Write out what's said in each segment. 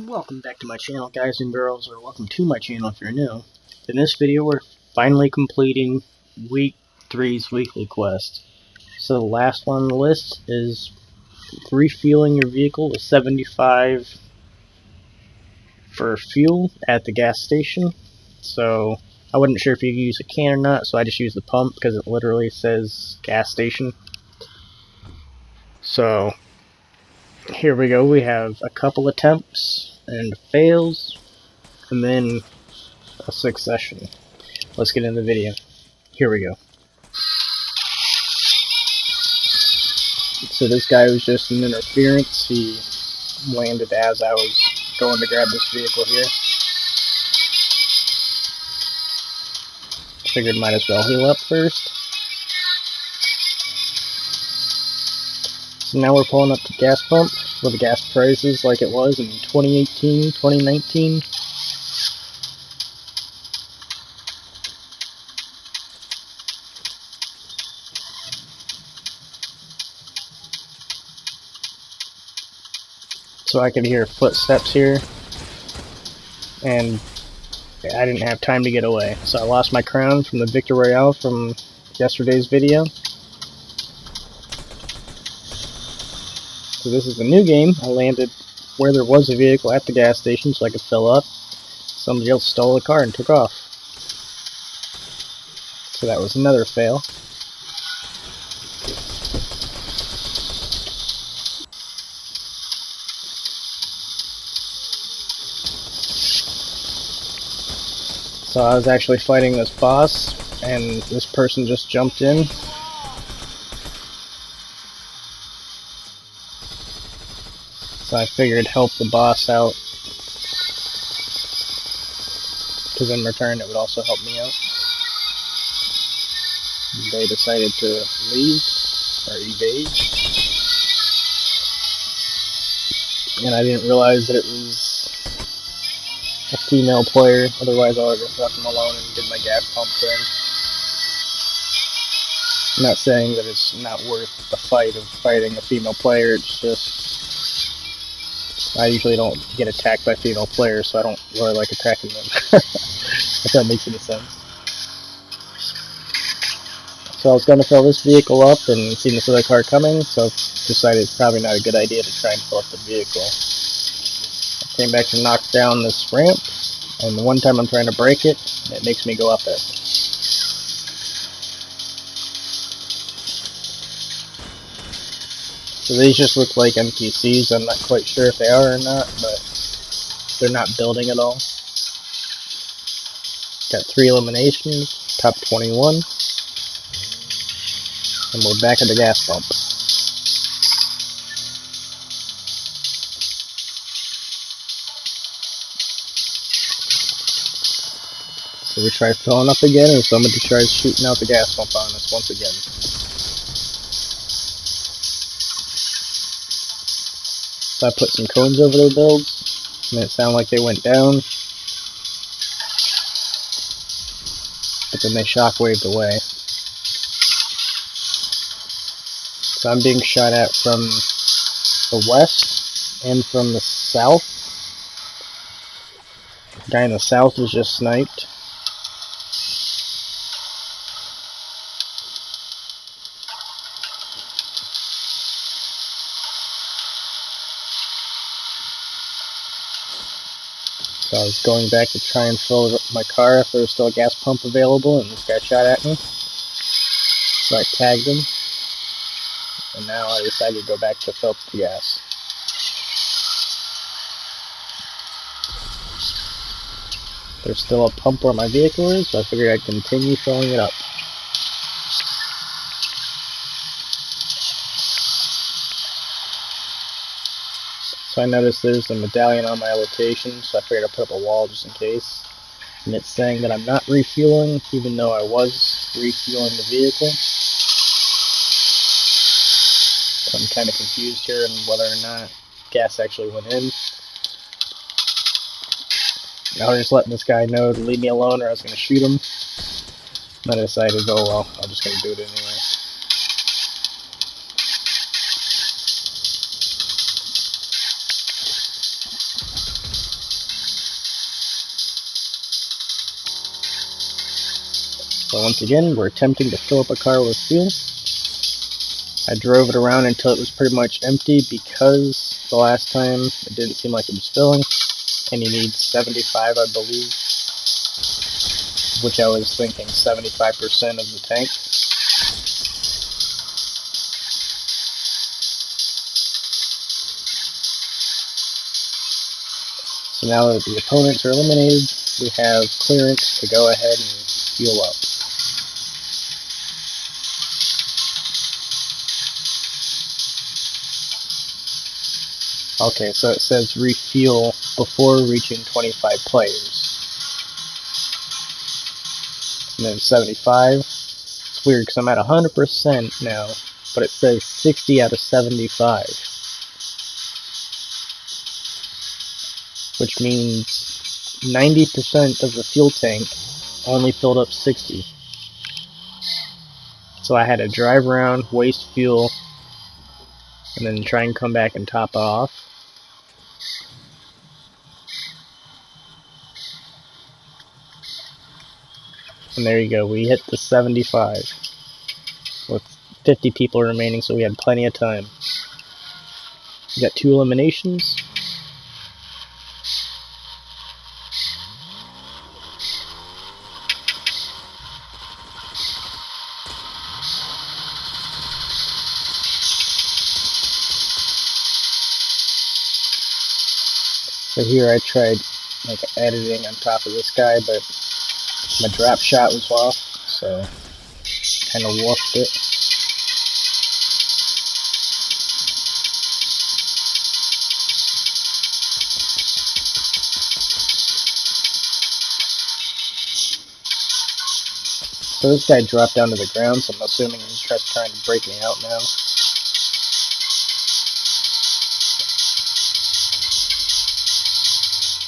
Welcome back to my channel, guys and girls, or welcome to my channel if you're new. In this video, we're finally completing week 3's weekly quest. So the last one on the list is refueling your vehicle with 75 for fuel at the gas station. So I wasn't sure if you could use a can or not, so I just used the pump because it literally says gas station. So here we go. We have a couple attempts and fails, and then a succession. Let's get in the video. Here we go. So this guy was just an interference. He landed as I was going to grab this vehicle here. Figured might as well heal up first. So now we're pulling up the gas pump with the gas prices like it was in 2018, 2019. So I could hear footsteps here, and I didn't have time to get away. So I lost my crown from the Victor Royale from yesterday's video. So this is the new game. I landed where there was a vehicle at the gas station so I could fill up. Somebody else stole the car and took off. So that was another fail. So I was actually fighting this boss, and this person just jumped in. So I figured help the boss out, because in return it would also help me out. They decided to leave, or evade. And I didn't realize that it was a female player, otherwise I would have left him alone and did my gas pump thing. I'm not saying that it's not worth the fight of fighting a female player, it's just I usually don't get attacked by female players, so I don't really like attacking them. If that makes any sense. So I was going to fill this vehicle up and seen this other car coming, so decided it's probably not a good idea to try and fill up the vehicle. I came back to knock down this ramp, and the one time I'm trying to break it, it makes me go up it. So these just look like NPCs. I'm not quite sure if they are or not, but they're not building at all. Got 3 eliminations, top 21, and we're back at the gas pump. So we try filling up again, and somebody tries shooting out the gas pump on us once again. So I put some cones over their builds, and it sounded like they went down, but then they shockwaved away. So I'm being shot at from the west and from the south. The guy in the south was just sniped. So I was going back to try and fill up my car if there was still a gas pump available, and this guy shot at me. So I tagged him, and now I decided to go back to fill up the gas. There's still a pump where my vehicle is, so I figured I'd continue filling it up. So I noticed there's a medallion on my location, so I figured I'd put up a wall just in case. And it's saying that I'm not refueling, even though I was refueling the vehicle. So I'm kind of confused here on whether or not gas actually went in. I was just letting this guy know to leave me alone or I was going to shoot him. And I decided, oh well, I'm just going to do it anyway. So once again, we're attempting to fill up a car with fuel. I drove it around until it was pretty much empty because the last time it didn't seem like it was filling. And you need 75, I believe, which I was thinking 75% of the tank. So now that the opponents are eliminated, we have clearance to go ahead and fuel up. Okay, so it says refuel before reaching 25 players. And then 75. It's weird because I'm at 100% now, but it says 60 out of 75. Which means 90% of the fuel tank only filled up 60. So I had to drive around, waste fuel, and then try and come back and top it off. And there you go, we hit the 75 with 50 people remaining, so we had plenty of time. We got 2 eliminations. So here I tried like editing on top of this guy, but my drop shot was off, so kind of woofed it. So this guy dropped down to the ground, so I'm assuming he's just trying to break me out now.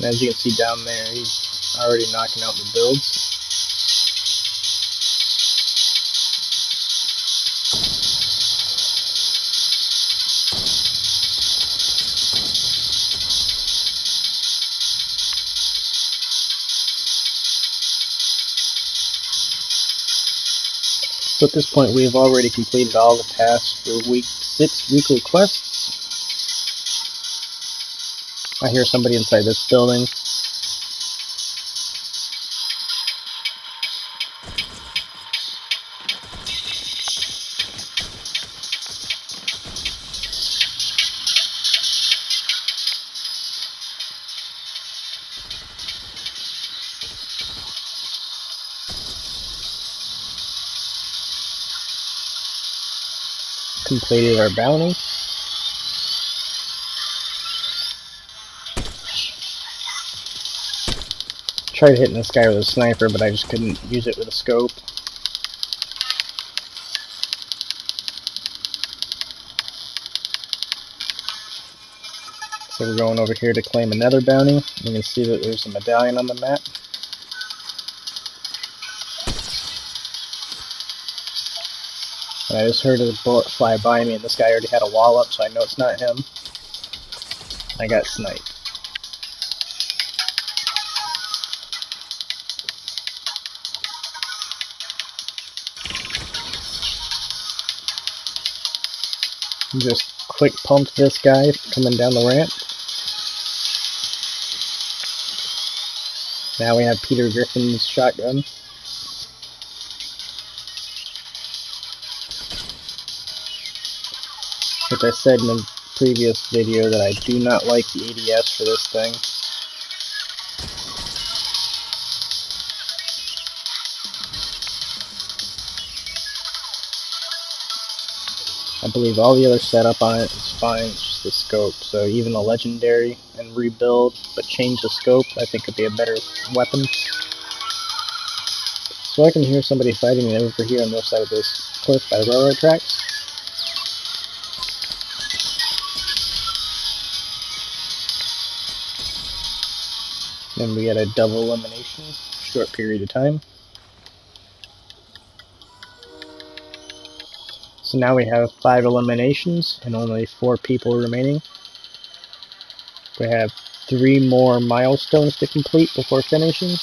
And as you can see down there, he's already knocking out the builds. So at this point, we have already completed all the tasks for week 6 weekly quests. I hear somebody inside this building. Completed our bounty. Tried hitting this guy with a sniper, but I just couldn't use it with a scope. So we're going over here to claim another bounty. You can see that there's a medallion on the map. And I just heard a bullet fly by me, and this guy already had a wall up, so I know it's not him. I got sniped. Just quick pumped this guy coming down the ramp. Now we have Peter Griffin's shotgun. Which I said in a previous video that I do not like the ADS for this thing. I believe all the other setup on it is fine, it's just the scope. So even the legendary and rebuild, but change the scope, I think could be a better weapon. So I can hear somebody fighting over here on the other side of this cliff by the railroad tracks. Then we get a double elimination, short period of time. So now we have 5 eliminations and only 4 people remaining. We have 3 more milestones to complete before finishing.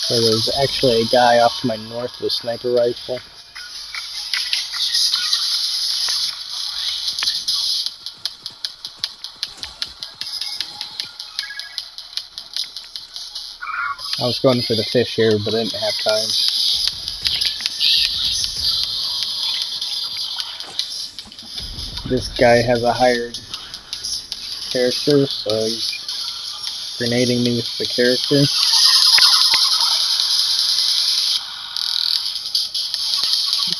So there's actually a guy off to my north with a sniper rifle. I was going for the fish here, but I didn't have time. This guy has a hired character, so he's grenading me with the character.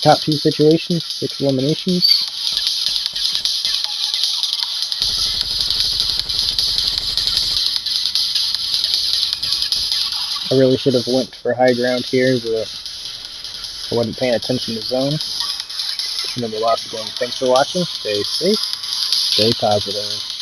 Top 2 situations, 6 eliminations. I really should have went for high ground here, but I wasn't paying attention to zone. And then we lost the game. Thanks for watching. Stay safe. Stay positive.